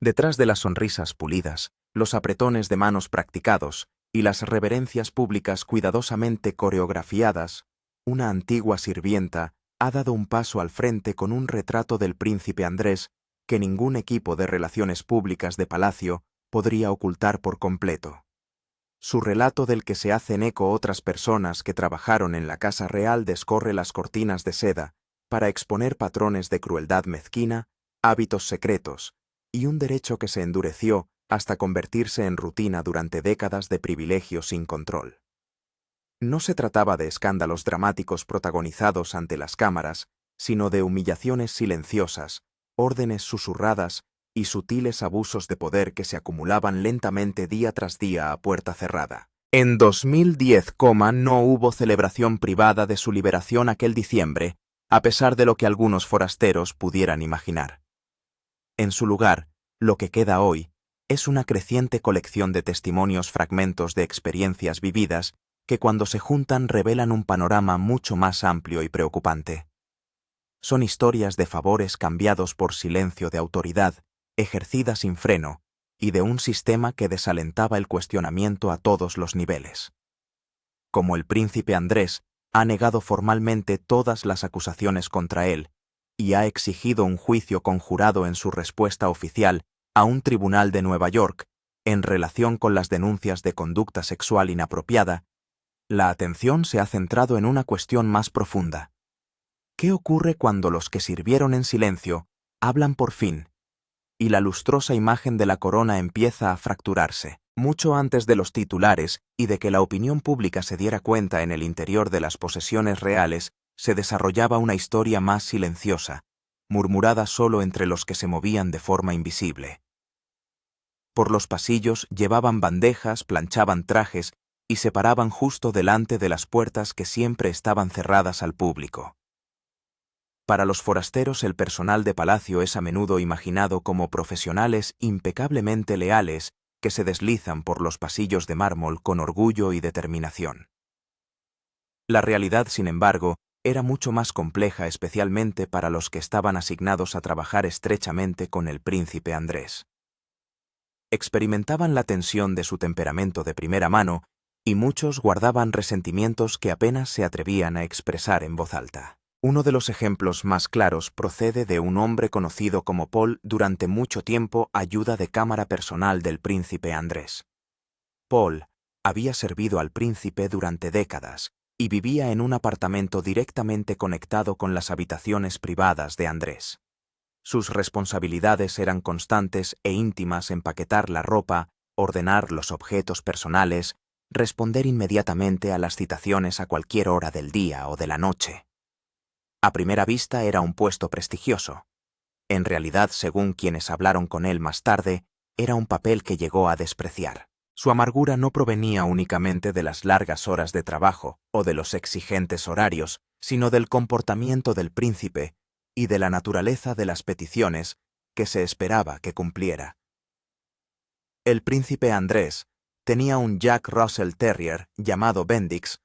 Detrás de las sonrisas pulidas, los apretones de manos practicados y las reverencias públicas cuidadosamente coreografiadas, una antigua sirvienta ha dado un paso al frente con un retrato del príncipe Andrés que ningún equipo de relaciones públicas de Palacio podría ocultar por completo. Su relato del que se hacen eco otras personas que trabajaron en la Casa Real descorre las cortinas de seda para exponer patrones de crueldad mezquina, hábitos secretos y un derecho que se endureció hasta convertirse en rutina durante décadas de privilegio sin control. No se trataba de escándalos dramáticos protagonizados ante las cámaras, sino de humillaciones silenciosas, órdenes susurradas y sutiles abusos de poder que se acumulaban lentamente día tras día a puerta cerrada. En 2010, no hubo celebración privada de su liberación aquel diciembre, a pesar de lo que algunos forasteros pudieran imaginar. En su lugar, lo que queda hoy es una creciente colección de testimonios, fragmentos de experiencias vividas que cuando se juntan revelan un panorama mucho más amplio y preocupante. Son historias de favores cambiados por silencio de autoridad, ejercida sin freno, y de un sistema que desalentaba el cuestionamiento a todos los niveles. Como el príncipe Andrés ha negado formalmente todas las acusaciones contra él y ha exigido un juicio conjurado en su respuesta oficial a un tribunal de Nueva York en relación con las denuncias de conducta sexual inapropiada, la atención se ha centrado en una cuestión más profunda. ¿Qué ocurre cuando los que sirvieron en silencio hablan por fin y la lustrosa imagen de la corona empieza a fracturarse? Mucho antes de los titulares y de que la opinión pública se diera cuenta, en el interior de las posesiones reales se desarrollaba una historia más silenciosa, murmurada solo entre los que se movían de forma invisible. Por los pasillos llevaban bandejas, planchaban trajes y se paraban justo delante de las puertas que siempre estaban cerradas al público. Para los forasteros, el personal de Palacio es a menudo imaginado como profesionales impecablemente leales que se deslizan por los pasillos de mármol con orgullo y determinación. La realidad, sin embargo, era mucho más compleja, especialmente para los que estaban asignados a trabajar estrechamente con el príncipe Andrés. Experimentaban la tensión de su temperamento de primera mano y muchos guardaban resentimientos que apenas se atrevían a expresar en voz alta. Uno de los ejemplos más claros procede de un hombre conocido como Paul, durante mucho tiempo ayuda de cámara personal del príncipe Andrés. Paul había servido al príncipe durante décadas y vivía en un apartamento directamente conectado con las habitaciones privadas de Andrés. Sus responsabilidades eran constantes e íntimas: empaquetar la ropa, ordenar los objetos personales, responder inmediatamente a las citaciones a cualquier hora del día o de la noche. A primera vista era un puesto prestigioso. En realidad, según quienes hablaron con él más tarde, era un papel que llegó a despreciar. Su amargura no provenía únicamente de las largas horas de trabajo o de los exigentes horarios, sino del comportamiento del príncipe y de la naturaleza de las peticiones que se esperaba que cumpliera. El príncipe Andrés tenía un Jack Russell Terrier llamado Bendix,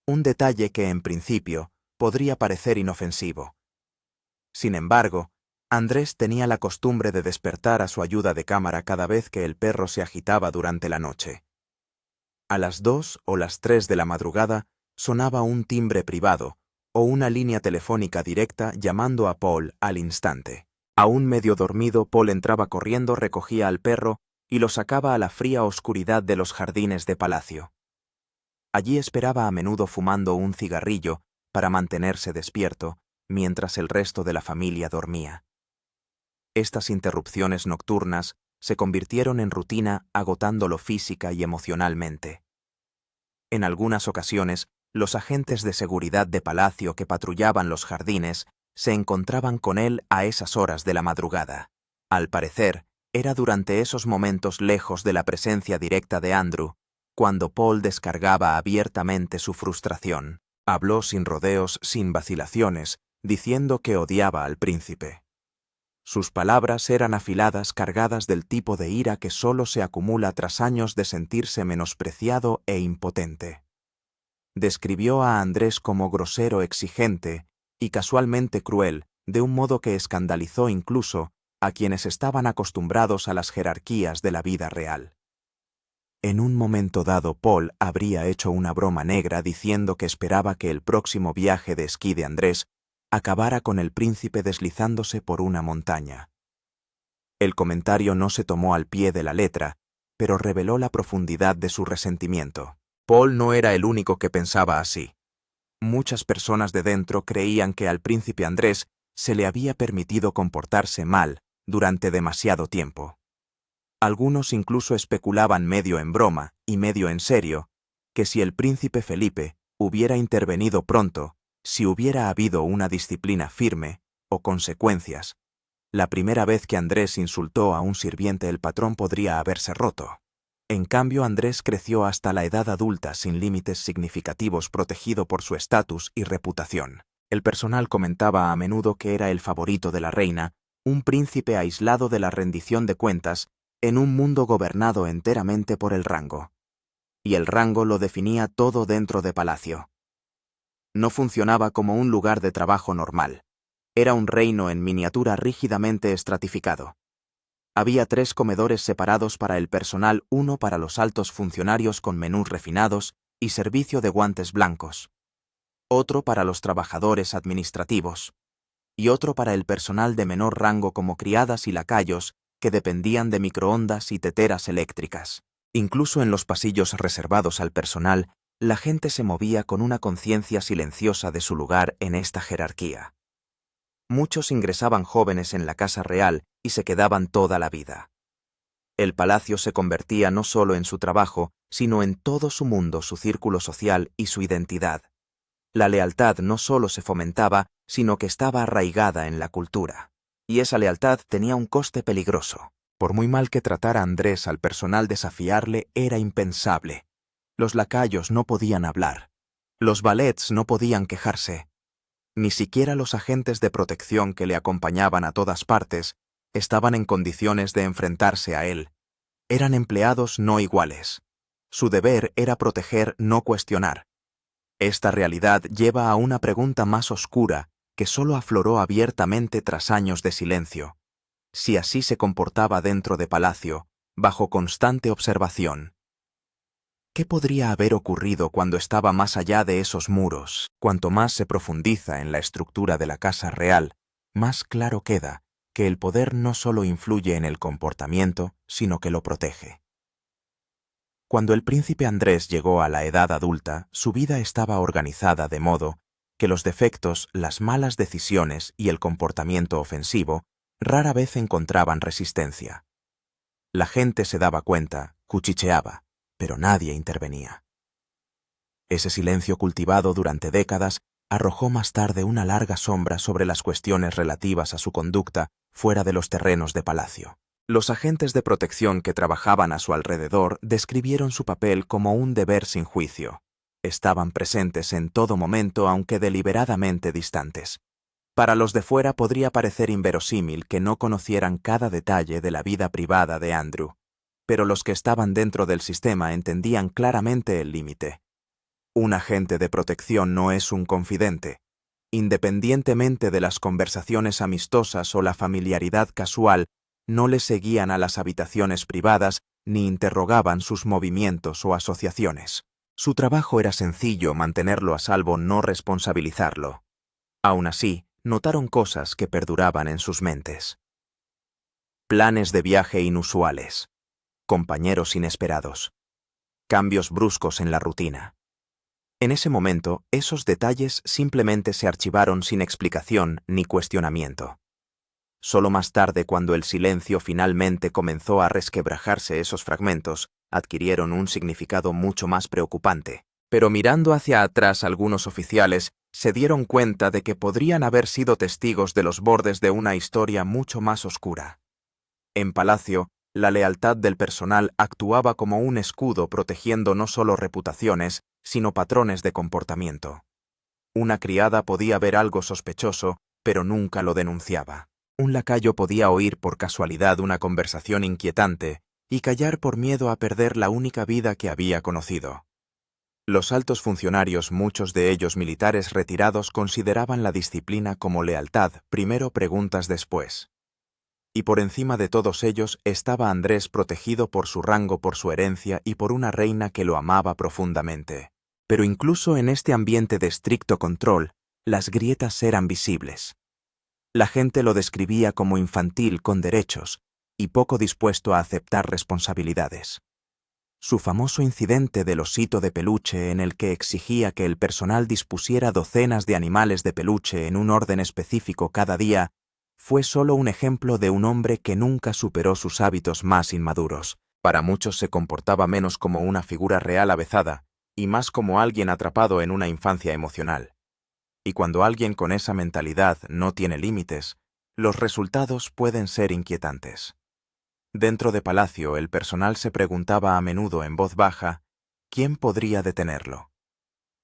un detalle que en principio podría parecer inofensivo. Sin embargo, Andrés tenía la costumbre de despertar a su ayuda de cámara cada vez que el perro se agitaba durante la noche. A las 2 o las 3 de la madrugada sonaba un timbre privado o una línea telefónica directa llamando a Paul al instante. Aún medio dormido, Paul entraba corriendo, recogía al perro y lo sacaba a la fría oscuridad de los jardines de Palacio. Allí esperaba, a menudo fumando un cigarrillo para mantenerse despierto mientras el resto de la familia dormía. Estas interrupciones nocturnas se convirtieron en rutina, agotándolo física y emocionalmente. En algunas ocasiones, los agentes de seguridad de Palacio que patrullaban los jardines se encontraban con él a esas horas de la madrugada. Al parecer, era durante esos momentos, lejos de la presencia directa de Andrew, cuando Paul descargaba abiertamente su frustración. Habló sin rodeos, sin vacilaciones, diciendo que odiaba al príncipe. Sus palabras eran afiladas, cargadas del tipo de ira que solo se acumula tras años de sentirse menospreciado e impotente. Describió a Andrés como grosero, exigente y casualmente cruel, de un modo que escandalizó incluso a quienes estaban acostumbrados a las jerarquías de la vida real. En un momento dado, Paul habría hecho una broma negra diciendo que esperaba que el próximo viaje de esquí de Andrés acabara con el príncipe deslizándose por una montaña. El comentario no se tomó al pie de la letra, pero reveló la profundidad de su resentimiento. Paul no era el único que pensaba así. Muchas personas de dentro creían que al príncipe Andrés se le había permitido comportarse mal durante demasiado tiempo. Algunos incluso especulaban medio en broma y medio en serio, que si el príncipe Felipe hubiera intervenido pronto, si hubiera habido una disciplina firme o consecuencias, la primera vez que Andrés insultó a un sirviente el patrón podría haberse roto. En cambio, Andrés creció hasta la edad adulta sin límites significativos, protegido por su estatus y reputación. El personal comentaba a menudo que era el favorito de la reina, un príncipe aislado de la rendición de cuentas en un mundo gobernado enteramente por el rango. Y el rango lo definía todo dentro de palacio. No funcionaba como un lugar de trabajo normal. Era un reino en miniatura rígidamente estratificado. Había 3 comedores separados para el personal, uno para los altos funcionarios con menús refinados y servicio de guantes blancos, otro para los trabajadores administrativos, y otro para el personal de menor rango como criadas y lacayos que dependían de microondas y teteras eléctricas. Incluso en los pasillos reservados al personal, la gente se movía con una conciencia silenciosa de su lugar en esta jerarquía. Muchos ingresaban jóvenes en la casa real y se quedaban toda la vida. El palacio se convertía no solo en su trabajo, sino en todo su mundo, su círculo social y su identidad. La lealtad no solo se fomentaba, sino que estaba arraigada en la cultura. Y esa lealtad tenía un coste peligroso. Por muy mal que tratara Andrés al personal, desafiarle era impensable. Los lacayos no podían hablar. Los valets no podían quejarse. Ni siquiera los agentes de protección que le acompañaban a todas partes estaban en condiciones de enfrentarse a él. Eran empleados no iguales. Su deber era proteger, no cuestionar. Esta realidad lleva a una pregunta más oscura que solo afloró abiertamente tras años de silencio. Si así se comportaba dentro de palacio, bajo constante observación, ¿qué podría haber ocurrido cuando estaba más allá de esos muros? Cuanto más se profundiza en la estructura de la casa real, más claro queda que el poder no solo influye en el comportamiento, sino que lo protege. Cuando el príncipe Andrés llegó a la edad adulta, su vida estaba organizada de modo que los defectos, las malas decisiones y el comportamiento ofensivo rara vez encontraban resistencia. La gente se daba cuenta, cuchicheaba, pero nadie intervenía. Ese silencio cultivado durante décadas arrojó más tarde una larga sombra sobre las cuestiones relativas a su conducta fuera de los terrenos de palacio. Los agentes de protección que trabajaban a su alrededor describieron su papel como un deber sin juicio. Estaban presentes en todo momento, aunque deliberadamente distantes. Para los de fuera podría parecer inverosímil que no conocieran cada detalle de la vida privada de Andrew, pero los que estaban dentro del sistema entendían claramente el límite. Un agente de protección no es un confidente. Independientemente de las conversaciones amistosas o la familiaridad casual, no le seguían a las habitaciones privadas ni interrogaban sus movimientos o asociaciones. Su trabajo era sencillo: mantenerlo a salvo, no responsabilizarlo. Aún así, notaron cosas que perduraban en sus mentes. Planes de viaje inusuales, compañeros inesperados, cambios bruscos en la rutina. En ese momento, esos detalles simplemente se archivaron sin explicación ni cuestionamiento. Solo más tarde, cuando el silencio finalmente comenzó a resquebrajarse, esos fragmentos adquirieron un significado mucho más preocupante. Pero mirando hacia atrás, algunos oficiales se dieron cuenta de que podrían haber sido testigos de los bordes de una historia mucho más oscura. En palacio, la lealtad del personal actuaba como un escudo, protegiendo no solo reputaciones, sino patrones de comportamiento. Una criada podía ver algo sospechoso, pero nunca lo denunciaba. Un lacayo podía oír por casualidad una conversación inquietante y callar por miedo a perder la única vida que había conocido. Los altos funcionarios, muchos de ellos militares retirados, consideraban la disciplina como lealtad, primero, preguntas después. Y por encima de todos ellos estaba Andrés protegido por su rango, por su herencia y por una reina que lo amaba profundamente. Pero incluso en este ambiente de estricto control, las grietas eran visibles. La gente lo describía como infantil con derechos y poco dispuesto a aceptar responsabilidades. Su famoso incidente del osito de peluche, en el que exigía que el personal dispusiera docenas de animales de peluche en un orden específico cada día, fue solo un ejemplo de un hombre que nunca superó sus hábitos más inmaduros. Para muchos se comportaba menos como una figura real avezada y más como alguien atrapado en una infancia emocional. Y cuando alguien con esa mentalidad no tiene límites, los resultados pueden ser inquietantes. Dentro de Palacio, el personal se preguntaba a menudo en voz baja, ¿quién podría detenerlo?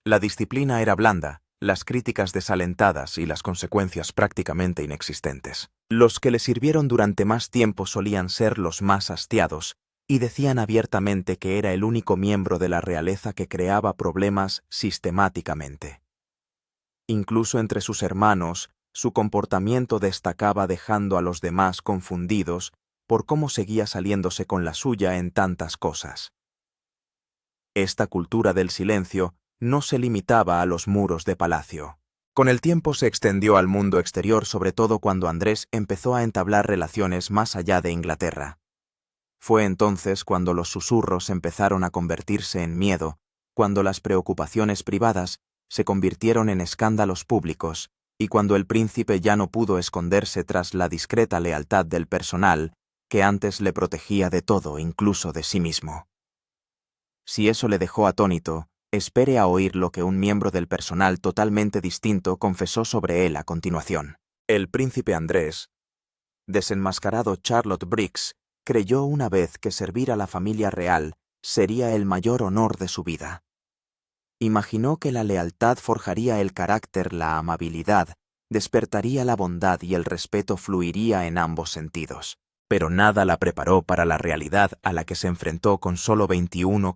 La disciplina era blanda, las críticas desalentadas y las consecuencias prácticamente inexistentes. Los que le sirvieron durante más tiempo solían ser los más hastiados y decían abiertamente que era el único miembro de la realeza que creaba problemas sistemáticamente. Incluso entre sus hermanos, su comportamiento destacaba, dejando a los demás confundidos por cómo seguía saliéndose con la suya en tantas cosas. Esta cultura del silencio no se limitaba a los muros de Palacio. Con el tiempo se extendió al mundo exterior, sobre todo cuando Andrés empezó a entablar relaciones más allá de Inglaterra. Fue entonces cuando los susurros empezaron a convertirse en miedo, cuando las preocupaciones privadas se convirtieron en escándalos públicos, y cuando el príncipe ya no pudo esconderse tras la discreta lealtad del personal, que antes le protegía de todo, incluso de sí mismo. Si eso le dejó atónito, espere a oír lo que un miembro del personal totalmente distinto confesó sobre él a continuación. El príncipe Andrés, desenmascarado Charlotte Briggs, creyó una vez que servir a la familia real sería el mayor honor de su vida. Imaginó que la lealtad forjaría el carácter, la amabilidad, despertaría la bondad y el respeto fluiría en ambos sentidos. Pero nada la preparó para la realidad a la que se enfrentó con solo 21,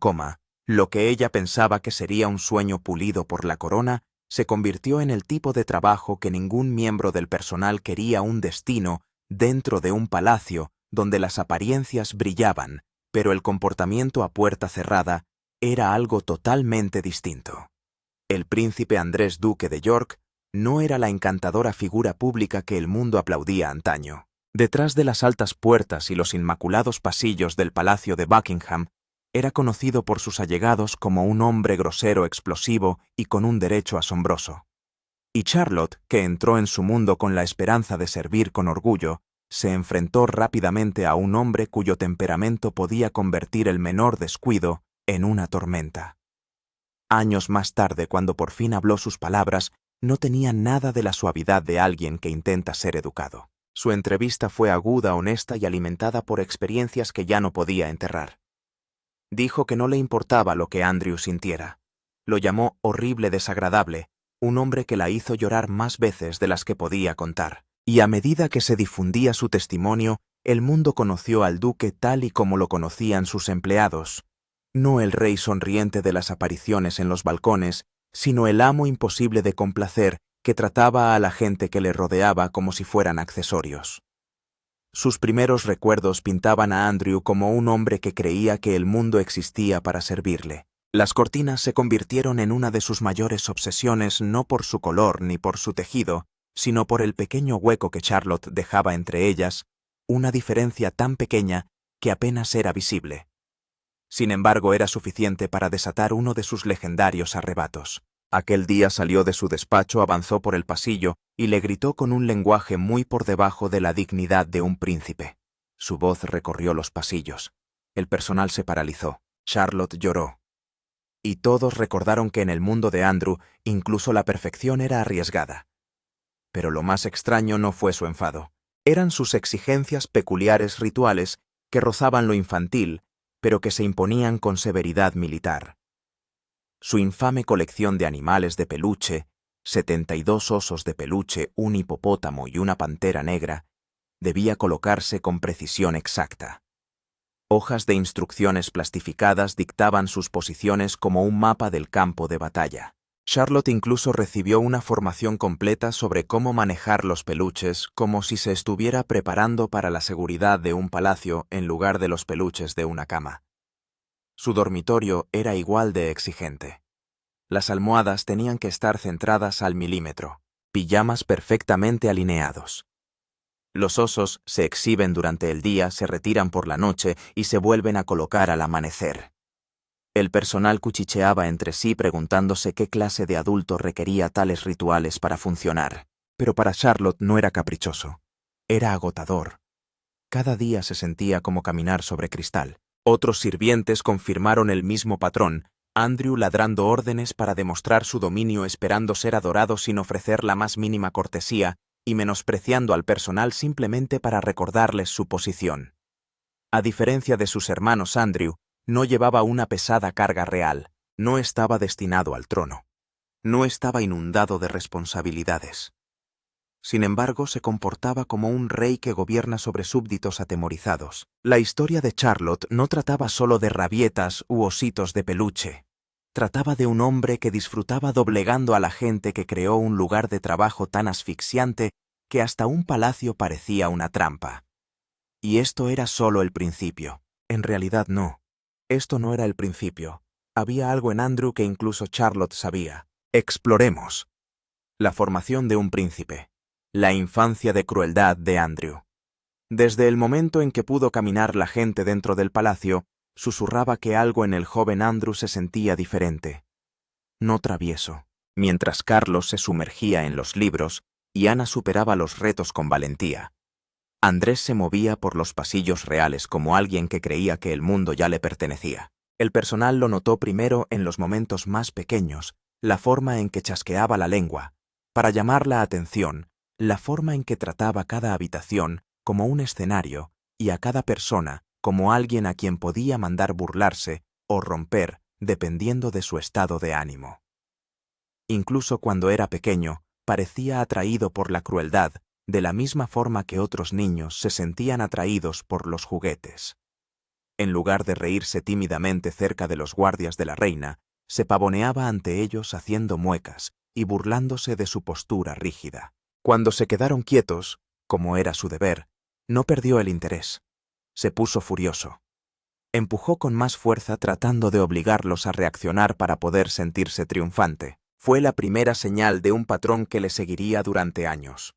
lo que ella pensaba que sería un sueño pulido por la corona, se convirtió en el tipo de trabajo que ningún miembro del personal quería, un destino dentro de un palacio donde las apariencias brillaban, pero el comportamiento a puerta cerrada era algo totalmente distinto. El príncipe Andrés, duque de York, no era la encantadora figura pública que el mundo aplaudía antaño. Detrás de las altas puertas y los inmaculados pasillos del Palacio de Buckingham, era conocido por sus allegados como un hombre grosero, explosivo y con un derecho asombroso. Y Charlotte, que entró en su mundo con la esperanza de servir con orgullo, se enfrentó rápidamente a un hombre cuyo temperamento podía convertir el menor descuido en una tormenta. Años más tarde, cuando por fin habló, sus palabras no tenían nada de la suavidad de alguien que intenta ser educado. Su entrevista fue aguda, honesta y alimentada por experiencias que ya no podía enterrar. Dijo que no le importaba lo que Andrew sintiera. Lo llamó horrible, desagradable, un hombre que la hizo llorar más veces de las que podía contar. Y a medida que se difundía su testimonio, el mundo conoció al duque tal y como lo conocían sus empleados. No el rey sonriente de las apariciones en los balcones, sino el amo imposible de complacer que trataba a la gente que le rodeaba como si fueran accesorios. Sus primeros recuerdos pintaban a Andrew como un hombre que creía que el mundo existía para servirle. Las cortinas se convirtieron en una de sus mayores obsesiones, no por su color ni por su tejido, sino por el pequeño hueco que Charlotte dejaba entre ellas, una diferencia tan pequeña que apenas era visible. Sin embargo, era suficiente para desatar uno de sus legendarios arrebatos. Aquel día salió de su despacho, avanzó por el pasillo y le gritó con un lenguaje muy por debajo de la dignidad de un príncipe. Su voz recorrió los pasillos. El personal se paralizó. Charlotte lloró. Y todos recordaron que en el mundo de Andrew incluso la perfección era arriesgada. Pero lo más extraño no fue su enfado. Eran sus exigencias peculiares, rituales, que rozaban lo infantil, pero que se imponían con severidad militar. Su infame colección de animales de peluche, 72 osos de peluche, un hipopótamo y una pantera negra, debía colocarse con precisión exacta. Hojas de instrucciones plastificadas dictaban sus posiciones como un mapa del campo de batalla. Charlotte incluso recibió una formación completa sobre cómo manejar los peluches, como si se estuviera preparando para la seguridad de un palacio en lugar de los peluches de una cama. Su dormitorio era igual de exigente. Las almohadas tenían que estar centradas al milímetro, pijamas perfectamente alineados. Los osos se exhiben durante el día, se retiran por la noche y se vuelven a colocar al amanecer. El personal cuchicheaba entre sí preguntándose qué clase de adulto requería tales rituales para funcionar. Pero para Charlotte no era caprichoso. Era agotador. Cada día se sentía como caminar sobre cristal. Otros sirvientes confirmaron el mismo patrón, Andrew ladrando órdenes para demostrar su dominio esperando ser adorado sin ofrecer la más mínima cortesía y menospreciando al personal simplemente para recordarles su posición. A diferencia de sus hermanos, Andrew no llevaba una pesada carga real, no estaba destinado al trono. No estaba inundado de responsabilidades. Sin embargo, se comportaba como un rey que gobierna sobre súbditos atemorizados. La historia de Charlotte no trataba solo de rabietas u ositos de peluche. Trataba de un hombre que disfrutaba doblegando a la gente, que creó un lugar de trabajo tan asfixiante que hasta un palacio parecía una trampa. Y esto era solo el principio. En realidad no. Esto no era el principio. Había algo en Andrew que incluso Charlotte sabía. Exploremos. La formación de un príncipe. La infancia de crueldad de Andrew. Desde el momento en que pudo caminar la gente dentro del palacio, susurraba que algo en el joven Andrew se sentía diferente. No travieso. Mientras Carlos se sumergía en los libros y Ana superaba los retos con valentía, Andrés se movía por los pasillos reales como alguien que creía que el mundo ya le pertenecía. El personal lo notó primero en los momentos más pequeños, la forma en que chasqueaba la lengua, para llamar la atención, la forma en que trataba cada habitación como un escenario y a cada persona como alguien a quien podía mandar burlarse o romper dependiendo de su estado de ánimo. Incluso cuando era pequeño, parecía atraído por la crueldad, de la misma forma que otros niños se sentían atraídos por los juguetes. En lugar de reírse tímidamente cerca de los guardias de la reina, se pavoneaba ante ellos haciendo muecas y burlándose de su postura rígida. Cuando se quedaron quietos, como era su deber, no perdió el interés. Se puso furioso. Empujó con más fuerza tratando de obligarlos a reaccionar para poder sentirse triunfante. Fue la primera señal de un patrón que le seguiría durante años.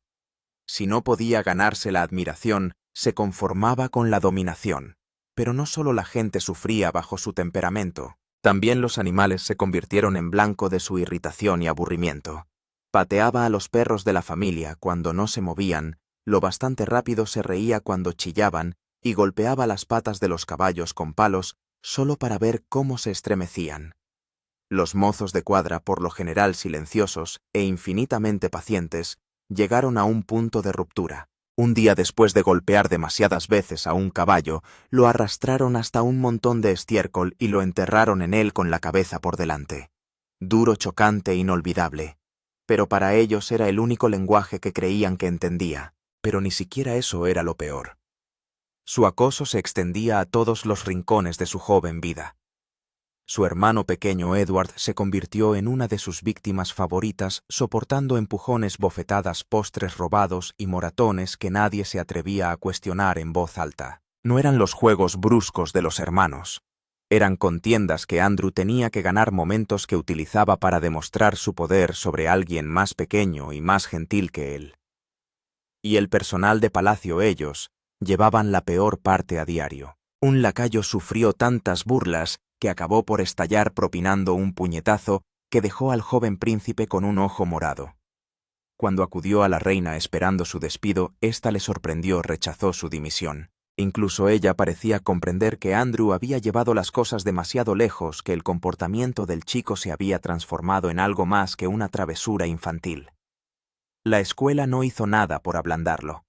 Si no podía ganarse la admiración, se conformaba con la dominación. Pero no solo la gente sufría bajo su temperamento, también los animales se convirtieron en blanco de su irritación y aburrimiento. Pateaba a los perros de la familia cuando no se movían, lo bastante rápido se reía cuando chillaban y golpeaba las patas de los caballos con palos solo para ver cómo se estremecían. Los mozos de cuadra, por lo general silenciosos e infinitamente pacientes, llegaron a un punto de ruptura. Un día, después de golpear demasiadas veces a un caballo, lo arrastraron hasta un montón de estiércol y lo enterraron en él con la cabeza por delante. Duro, chocante, inolvidable. Pero para ellos era el único lenguaje que creían que entendía. Pero ni siquiera eso era lo peor. Su acoso se extendía a todos los rincones de su joven vida. Su hermano pequeño Edward se convirtió en una de sus víctimas favoritas, soportando empujones, bofetadas, postres robados y moratones que nadie se atrevía a cuestionar en voz alta. No eran los juegos bruscos de los hermanos. Eran contiendas que Andrew tenía que ganar, momentos que utilizaba para demostrar su poder sobre alguien más pequeño y más gentil que él. Y el personal de palacio, ellos, llevaban la peor parte a diario. Un lacayo sufrió tantas burlas que acabó por estallar propinando un puñetazo que dejó al joven príncipe con un ojo morado. Cuando acudió a la reina esperando su despido, ésta le sorprendió, rechazó su dimisión. Incluso ella parecía comprender que Andrew había llevado las cosas demasiado lejos, que el comportamiento del chico se había transformado en algo más que una travesura infantil. La escuela no hizo nada por ablandarlo.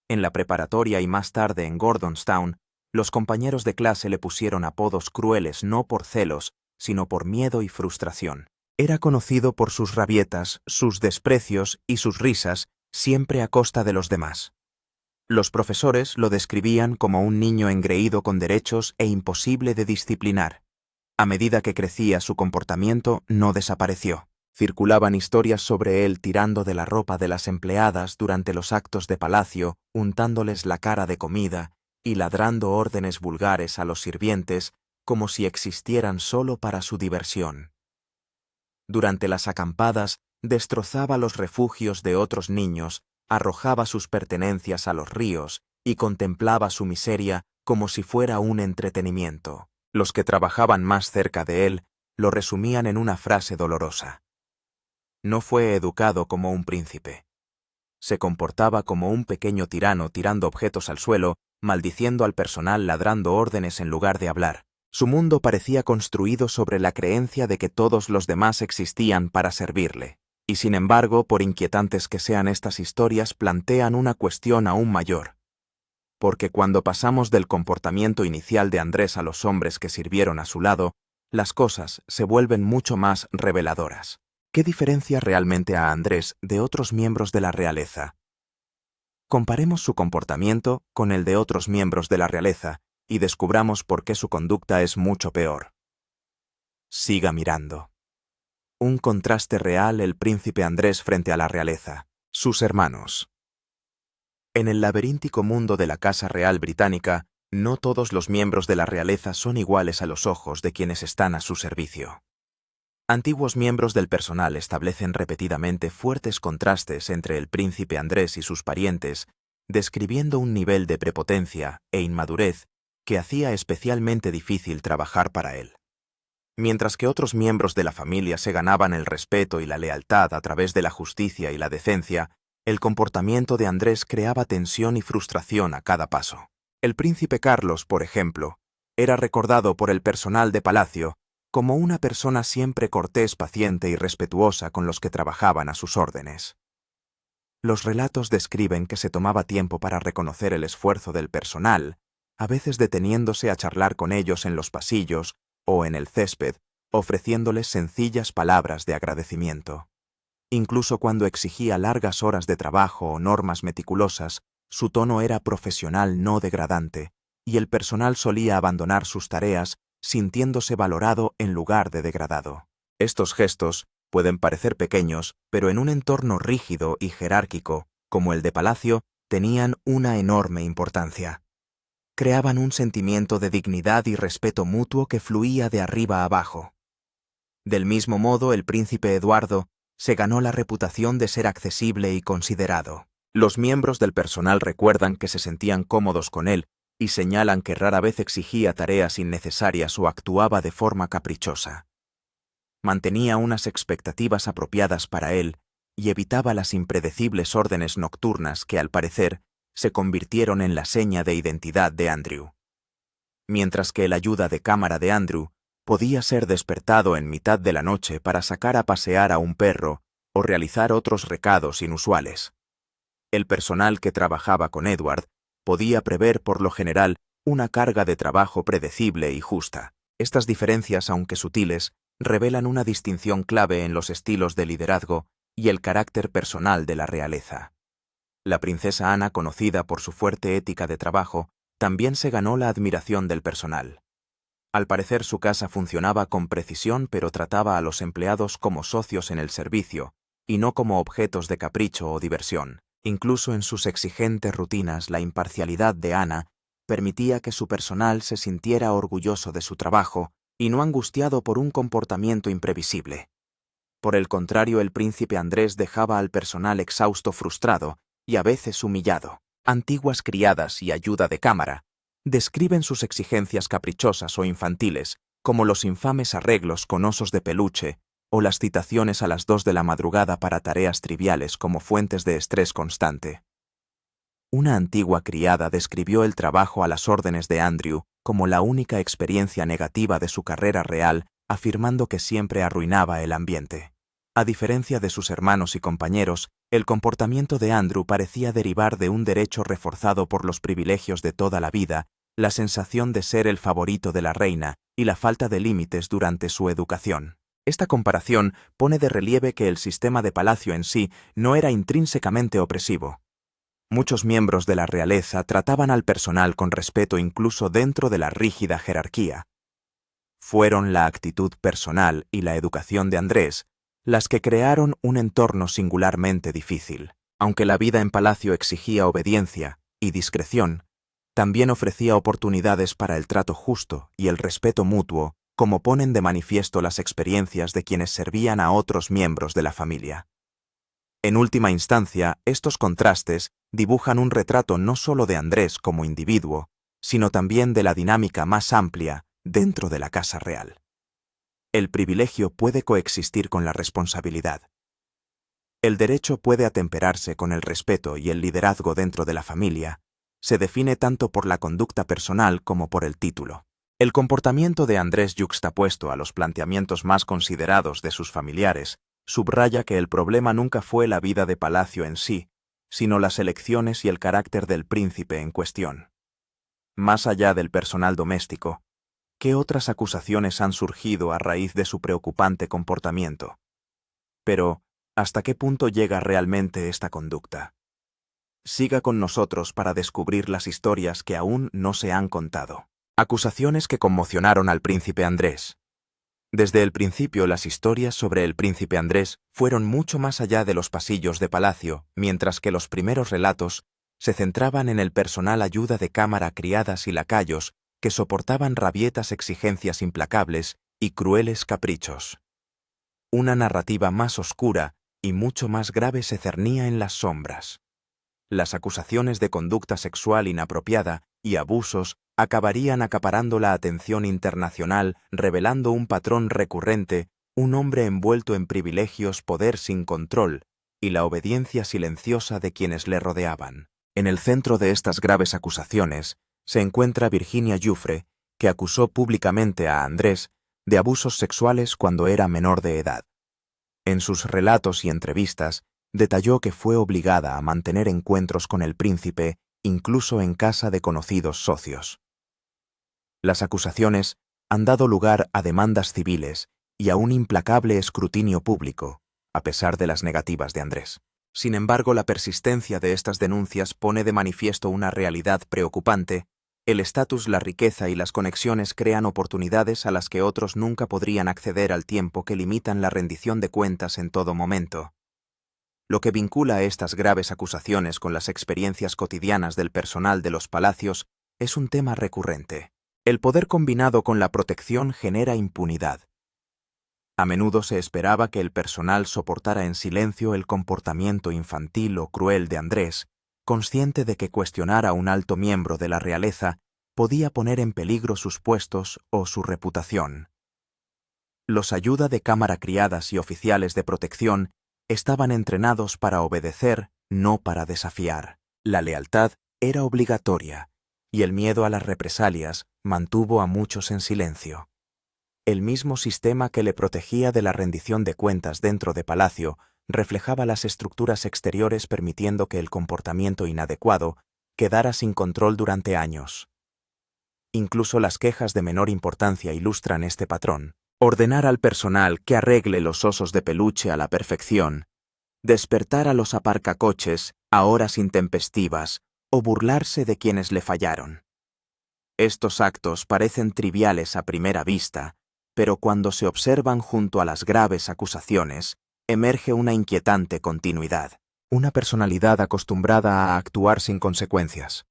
En la preparatoria y más tarde en Gordonstown, los compañeros de clase le pusieron apodos crueles no por celos, sino por miedo y frustración. Era conocido por sus rabietas, sus desprecios y sus risas, siempre a costa de los demás. Los profesores lo describían como un niño engreído con derechos e imposible de disciplinar. A medida que crecía, su comportamiento no desapareció. Circulaban historias sobre él tirando de la ropa de las empleadas durante los actos de palacio, untándoles la cara de comida y ladrando órdenes vulgares a los sirvientes como si existieran solo para su diversión. Durante las acampadas, destrozaba los refugios de otros niños, arrojaba sus pertenencias a los ríos y contemplaba su miseria como si fuera un entretenimiento. Los que trabajaban más cerca de él lo resumían en una frase dolorosa. No fue educado como un príncipe. Se comportaba como un pequeño tirano tirando objetos al suelo, maldiciendo al personal, ladrando órdenes en lugar de hablar. Su mundo parecía construido sobre la creencia de que todos los demás existían para servirle. Y sin embargo, por inquietantes que sean estas historias, plantean una cuestión aún mayor. Porque cuando pasamos del comportamiento inicial de Andrés a los hombres que sirvieron a su lado, las cosas se vuelven mucho más reveladoras. ¿Qué diferencia realmente a Andrés de otros miembros de la realeza? Comparemos su comportamiento con el de otros miembros de la realeza y descubramos por qué su conducta es mucho peor. Siga mirando. Un contraste real el príncipe Andrés frente a la realeza, sus hermanos. En el laberíntico mundo de la Casa Real Británica, no todos los miembros de la realeza son iguales a los ojos de quienes están a su servicio. Antiguos miembros del personal establecen repetidamente fuertes contrastes entre el príncipe Andrés y sus parientes, describiendo un nivel de prepotencia e inmadurez que hacía especialmente difícil trabajar para él. Mientras que otros miembros de la familia se ganaban el respeto y la lealtad a través de la justicia y la decencia, el comportamiento de Andrés creaba tensión y frustración a cada paso. El príncipe Carlos, por ejemplo, era recordado por el personal de palacio como una persona siempre cortés, paciente y respetuosa con los que trabajaban a sus órdenes. Los relatos describen que se tomaba tiempo para reconocer el esfuerzo del personal, a veces deteniéndose a charlar con ellos en los pasillos o en el césped, ofreciéndoles sencillas palabras de agradecimiento. Incluso cuando exigía largas horas de trabajo o normas meticulosas, su tono era profesional, no degradante, y el personal solía abandonar sus tareas sintiéndose valorado en lugar de degradado. Estos gestos pueden parecer pequeños, pero en un entorno rígido y jerárquico, como el de palacio, tenían una enorme importancia. Creaban un sentimiento de dignidad y respeto mutuo que fluía de arriba a abajo. Del mismo modo, el príncipe Eduardo se ganó la reputación de ser accesible y considerado. Los miembros del personal recuerdan que se sentían cómodos con él y señalan que rara vez exigía tareas innecesarias o actuaba de forma caprichosa. Mantenía unas expectativas apropiadas para él y evitaba las impredecibles órdenes nocturnas que, al parecer, se convirtieron en la seña de identidad de Andrew. Mientras que el ayuda de cámara de Andrew podía ser despertado en mitad de la noche para sacar a pasear a un perro o realizar otros recados inusuales. El personal que trabajaba con Edward podía prever por lo general una carga de trabajo predecible y justa. Estas diferencias, aunque sutiles, revelan una distinción clave en los estilos de liderazgo y el carácter personal de la realeza. La princesa Ana, conocida por su fuerte ética de trabajo, también se ganó la admiración del personal. Al parecer su casa funcionaba con precisión, pero trataba a los empleados como socios en el servicio y no como objetos de capricho o diversión. Incluso en sus exigentes rutinas, la imparcialidad de Ana permitía que su personal se sintiera orgulloso de su trabajo y no angustiado por un comportamiento imprevisible. Por el contrario, el príncipe Andrés dejaba al personal exhausto, frustrado y a veces humillado. Antiguas criadas y ayuda de cámara describen sus exigencias caprichosas o infantiles, como los infames arreglos con osos de peluche o las citaciones a las 2 de la madrugada para tareas triviales como fuentes de estrés constante. Una antigua criada describió el trabajo a las órdenes de Andrew como la única experiencia negativa de su carrera real, afirmando que siempre arruinaba el ambiente. A diferencia de sus hermanos y compañeros, el comportamiento de Andrew parecía derivar de un derecho reforzado por los privilegios de toda la vida, la sensación de ser el favorito de la reina y la falta de límites durante su educación. Esta comparación pone de relieve que el sistema de palacio en sí no era intrínsecamente opresivo. Muchos miembros de la realeza trataban al personal con respeto incluso dentro de la rígida jerarquía. Fueron la actitud personal y la educación de Andrés las que crearon un entorno singularmente difícil. Aunque la vida en palacio exigía obediencia y discreción, también ofrecía oportunidades para el trato justo y el respeto mutuo, como ponen de manifiesto las experiencias de quienes servían a otros miembros de la familia. En última instancia, estos contrastes dibujan un retrato no solo de Andrés como individuo, sino también de la dinámica más amplia dentro de la casa real. El privilegio puede coexistir con la responsabilidad. El derecho puede atemperarse con el respeto y el liderazgo dentro de la familia. Se define tanto por la conducta personal como por el título. El comportamiento de Andrés yuxtapuesto a los planteamientos más considerados de sus familiares subraya que el problema nunca fue la vida de palacio en sí, sino las elecciones y el carácter del príncipe en cuestión. Más allá del personal doméstico, ¿qué otras acusaciones han surgido a raíz de su preocupante comportamiento? Pero, ¿hasta qué punto llega realmente esta conducta? Siga con nosotros para descubrir las historias que aún no se han contado. Acusaciones que conmocionaron al príncipe Andrés. Desde el principio, las historias sobre el príncipe Andrés fueron mucho más allá de los pasillos de palacio, mientras que los primeros relatos se centraban en el personal ayuda de cámara, criadas y lacayos que soportaban rabietas exigencias implacables y crueles caprichos. Una narrativa más oscura y mucho más grave se cernía en las sombras. Las acusaciones de conducta sexual inapropiada y abusos acabarían acaparando la atención internacional, revelando un patrón recurrente, un hombre envuelto en privilegios, poder sin control y la obediencia silenciosa de quienes le rodeaban. En el centro de estas graves acusaciones se encuentra Virginia Giuffre, que acusó públicamente a Andrés de abusos sexuales cuando era menor de edad. En sus relatos y entrevistas, detalló que fue obligada a mantener encuentros con el príncipe, incluso en casa de conocidos socios. Las acusaciones han dado lugar a demandas civiles y a un implacable escrutinio público, a pesar de las negativas de Andrés. Sin embargo, la persistencia de estas denuncias pone de manifiesto una realidad preocupante. El estatus, la riqueza y las conexiones crean oportunidades a las que otros nunca podrían acceder al tiempo que limitan la rendición de cuentas en todo momento. Lo que vincula a estas graves acusaciones con las experiencias cotidianas del personal de los palacios es un tema recurrente. El poder combinado con la protección genera impunidad. A menudo se esperaba que el personal soportara en silencio el comportamiento infantil o cruel de Andrés, consciente de que cuestionar a un alto miembro de la realeza podía poner en peligro sus puestos o su reputación. Los ayuda de cámara, criadas y oficiales de protección estaban entrenados para obedecer, no para desafiar. La lealtad era obligatoria, y el miedo a las represalias mantuvo a muchos en silencio. El mismo sistema que le protegía de la rendición de cuentas dentro de palacio reflejaba las estructuras exteriores, permitiendo que el comportamiento inadecuado quedara sin control durante años. Incluso las quejas de menor importancia ilustran este patrón. Ordenar al personal que arregle los osos de peluche a la perfección, despertar a los aparcacoches a horas intempestivas o burlarse de quienes le fallaron. Estos actos parecen triviales a primera vista, pero cuando se observan junto a las graves acusaciones, emerge una inquietante continuidad, una personalidad acostumbrada a actuar sin consecuencias.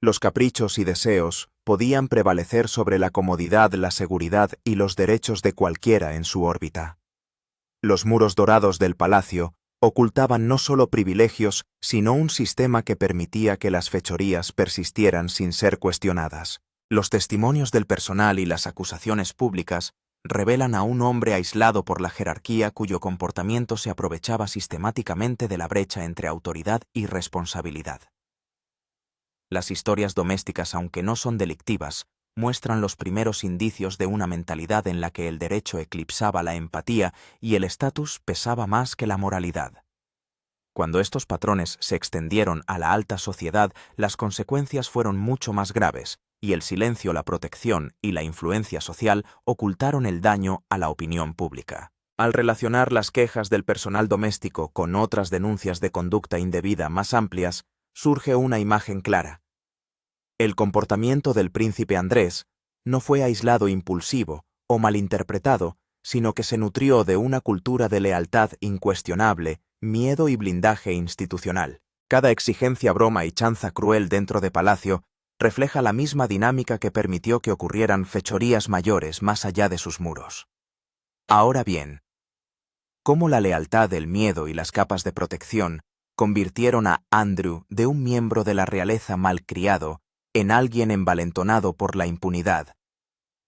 Los caprichos y deseos podían prevalecer sobre la comodidad, la seguridad y los derechos de cualquiera en su órbita. Los muros dorados del palacio ocultaban no solo privilegios, sino un sistema que permitía que las fechorías persistieran sin ser cuestionadas. Los testimonios del personal y las acusaciones públicas revelan a un hombre aislado por la jerarquía cuyo comportamiento se aprovechaba sistemáticamente de la brecha entre autoridad y responsabilidad. Las historias domésticas, aunque no son delictivas, muestran los primeros indicios de una mentalidad en la que el derecho eclipsaba la empatía y el estatus pesaba más que la moralidad. Cuando estos patrones se extendieron a la alta sociedad, las consecuencias fueron mucho más graves, y el silencio, la protección y la influencia social ocultaron el daño a la opinión pública. Al relacionar las quejas del personal doméstico con otras denuncias de conducta indebida más amplias, surge una imagen clara. El comportamiento del príncipe Andrés no fue aislado, impulsivo o malinterpretado, sino que se nutrió de una cultura de lealtad incuestionable, miedo y blindaje institucional. Cada exigencia, broma y chanza cruel dentro de Palacio refleja la misma dinámica que permitió que ocurrieran fechorías mayores más allá de sus muros. Ahora bien, cómo la lealtad, el miedo y las capas de protección convirtieron a Andrew de un miembro de la realeza malcriado en alguien envalentonado por la impunidad.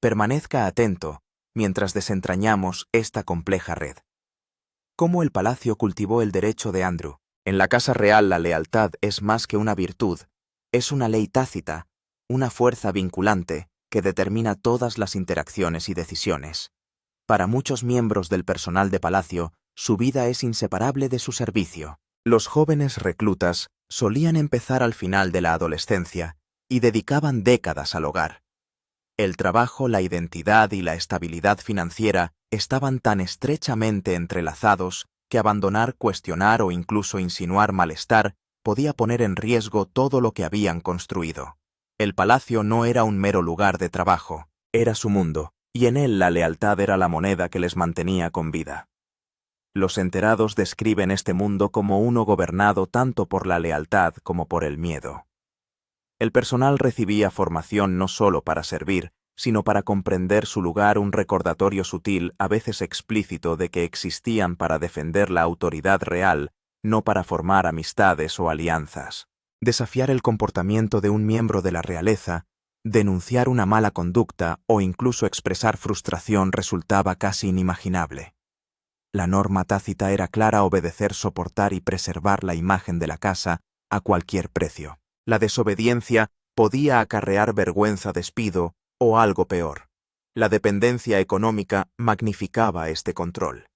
Permanezca atento mientras desentrañamos esta compleja red. Cómo el palacio cultivó el derecho de Andrew. En la casa real la lealtad es más que una virtud, es una ley tácita, una fuerza vinculante que determina todas las interacciones y decisiones. Para muchos miembros del personal de palacio, su vida es inseparable de su servicio. Los jóvenes reclutas solían empezar al final de la adolescencia y dedicaban décadas al hogar. El trabajo, la identidad y la estabilidad financiera estaban tan estrechamente entrelazados que abandonar, cuestionar o incluso insinuar malestar podía poner en riesgo todo lo que habían construido. El palacio no era un mero lugar de trabajo, era su mundo, y en él la lealtad era la moneda que les mantenía con vida. Los enterados describen este mundo como uno gobernado tanto por la lealtad como por el miedo. El personal recibía formación no solo para servir, sino para comprender su lugar, un recordatorio sutil, a veces explícito, de que existían para defender la autoridad real, no para formar amistades o alianzas. Desafiar el comportamiento de un miembro de la realeza, denunciar una mala conducta o incluso expresar frustración resultaba casi inimaginable. La norma tácita era clara: obedecer, soportar y preservar la imagen de la casa a cualquier precio. La desobediencia podía acarrear vergüenza, despido o algo peor. La dependencia económica magnificaba este control.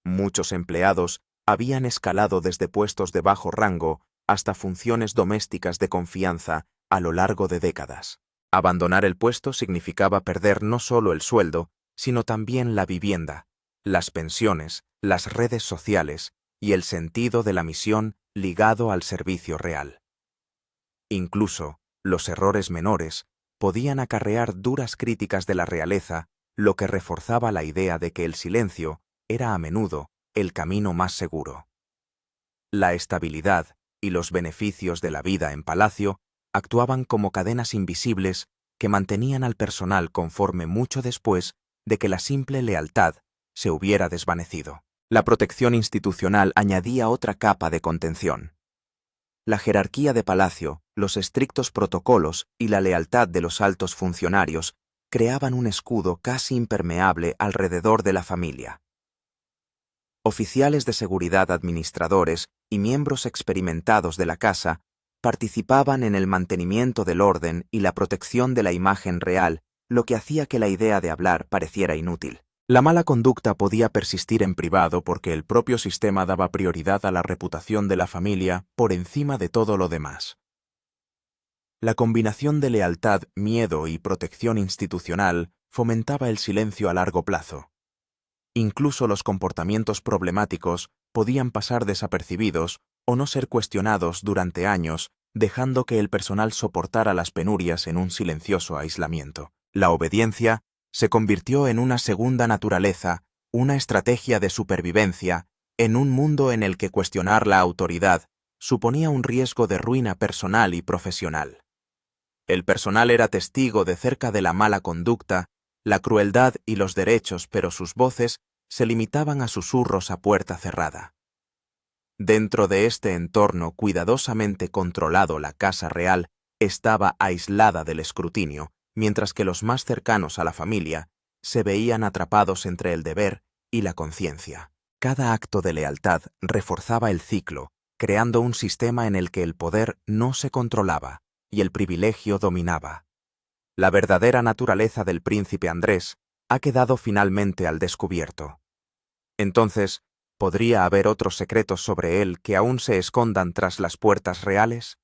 Muchos empleados habían escalado desde puestos de bajo rango hasta funciones domésticas de confianza a lo largo de décadas. Abandonar el puesto significaba perder no solo el sueldo, sino también la vivienda, las pensiones, las redes sociales y el sentido de la misión ligado al servicio real. Incluso, los errores menores podían acarrear duras críticas de la realeza, lo que reforzaba la idea de que el silencio era a menudo el camino más seguro. La estabilidad y los beneficios de la vida en palacio actuaban como cadenas invisibles que mantenían al personal conforme mucho después de que la simple lealtad se hubiera desvanecido. La protección institucional añadía otra capa de contención. La jerarquía de palacio, los estrictos protocolos y la lealtad de los altos funcionarios creaban un escudo casi impermeable alrededor de la familia. Oficiales de seguridad, administradores y miembros experimentados de la casa participaban en el mantenimiento del orden y la protección de la imagen real, lo que hacía que la idea de hablar pareciera inútil. La mala conducta podía persistir en privado porque el propio sistema daba prioridad a la reputación de la familia por encima de todo lo demás. La combinación de lealtad, miedo y protección institucional fomentaba el silencio a largo plazo. Incluso los comportamientos problemáticos podían pasar desapercibidos o no ser cuestionados durante años, dejando que el personal soportara las penurias en un silencioso aislamiento. La obediencia se convirtió en una segunda naturaleza, una estrategia de supervivencia, en un mundo en el que cuestionar la autoridad suponía un riesgo de ruina personal y profesional. El personal era testigo de cerca de la mala conducta, la crueldad y los derechos, pero sus voces se limitaban a susurros a puerta cerrada. Dentro de este entorno cuidadosamente controlado, la casa real estaba aislada del escrutinio, mientras que los más cercanos a la familia se veían atrapados entre el deber y la conciencia. Cada acto de lealtad reforzaba el ciclo, creando un sistema en el que el poder no se controlaba y el privilegio dominaba. La verdadera naturaleza del príncipe Andrés ha quedado finalmente al descubierto. Entonces, ¿podría haber otros secretos sobre él que aún se escondan tras las puertas reales?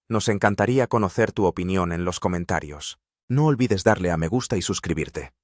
Nos encantaría conocer tu opinión en los comentarios. No olvides darle a me gusta y suscribirte.